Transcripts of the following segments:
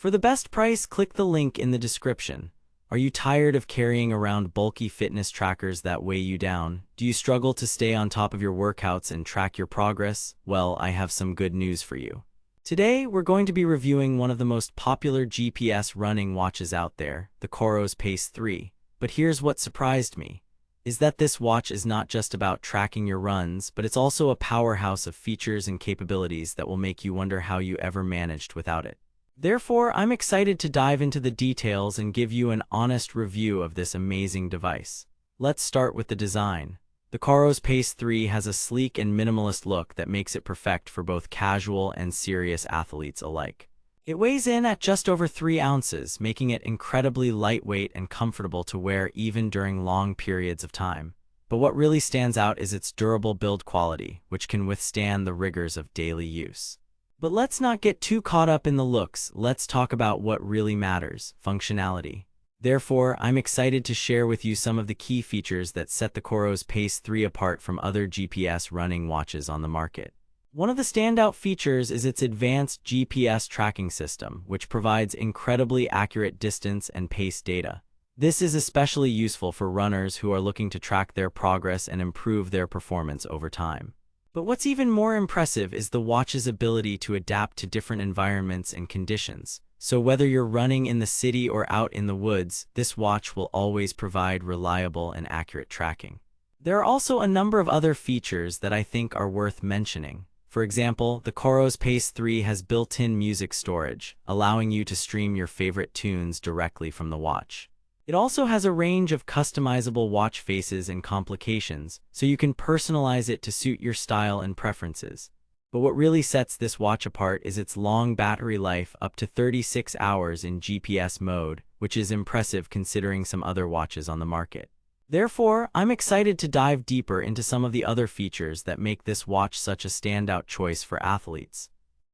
For the best price, click the link in the description. Are you tired of carrying around bulky fitness trackers that weigh you down? Do you struggle to stay on top of your workouts and track your progress? Well, I have some good news for you. Today, we're going to be reviewing one of the most popular GPS running watches out there, the Coros Pace 3. But here's what surprised me, is that this watch is not just about tracking your runs, but it's also a powerhouse of features and capabilities that will make you wonder how you ever managed without it. Therefore, I'm excited to dive into the details and give you an honest review of this amazing device. Let's start with the design. The Coros Pace 3 has a sleek and minimalist look that makes it perfect for both casual and serious athletes alike. It weighs in at just over 3 ounces, making it incredibly lightweight and comfortable to wear even during long periods of time. But what really stands out is its durable build quality, which can withstand the rigors of daily use. But let's not get too caught up in the looks. Let's talk about what really matters: functionality. Therefore, I'm excited to share with you some of the key features that set the Coros Pace 3 apart from other GPS running watches on the market. One of the standout features is its advanced GPS tracking system, which provides incredibly accurate distance and pace data. This is especially useful for runners who are looking to track their progress and improve their performance over time. But what's even more impressive is the watch's ability to adapt to different environments and conditions. So whether you're running in the city or out in the woods, this watch will always provide reliable and accurate tracking. There are also a number of other features that I think are worth mentioning. For example, the Coros Pace 3 has built-in music storage, allowing you to stream your favorite tunes directly from the watch. It also has a range of customizable watch faces and complications, so you can personalize it to suit your style and preferences. But what really sets this watch apart is its long battery life, up to 36 hours in GPS mode, which is impressive considering some other watches on the market. Therefore, I'm excited to dive deeper into some of the other features that make this watch such a standout choice for athletes.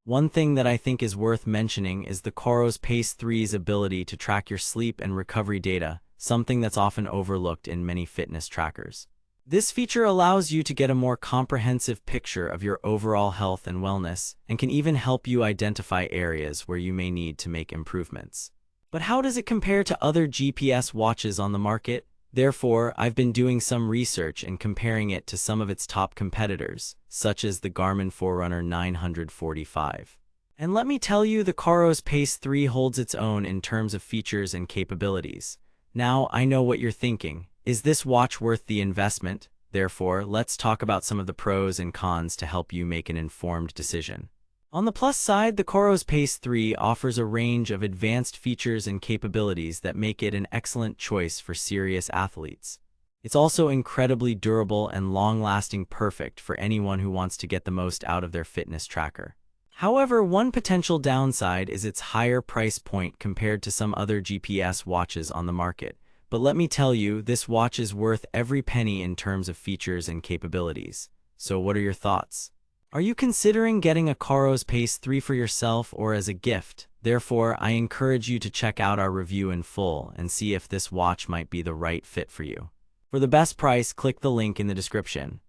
One thing that I think is worth mentioning is the Coros Pace 3's ability to track your sleep and recovery data, something that's often overlooked in many fitness trackers. This feature allows you to get a more comprehensive picture of your overall health and wellness, and can even help you identify areas where you may need to make improvements. But how does it compare to other GPS watches on the market? Therefore, I've been doing some research and comparing it to some of its top competitors, such as the Garmin Forerunner 945. And let me tell you, the Coros Pace 3 holds its own in terms of features and capabilities. Now, I know what you're thinking. Is this watch worth the investment? Therefore, let's talk about some of the pros and cons to help you make an informed decision. On the plus side, the Coros Pace 3 offers a range of advanced features and capabilities that make it an excellent choice for serious athletes. It's also incredibly durable and long-lasting, perfect for anyone who wants to get the most out of their fitness tracker. However, one potential downside is its higher price point compared to some other GPS watches on the market. But let me tell you, this watch is worth every penny in terms of features and capabilities. So what are your thoughts? Are you considering getting a Coros Pace 3 for yourself or as a gift? Therefore, I encourage you to check out our review in full and see if this watch might be the right fit for you. For the best price, click the link in the description.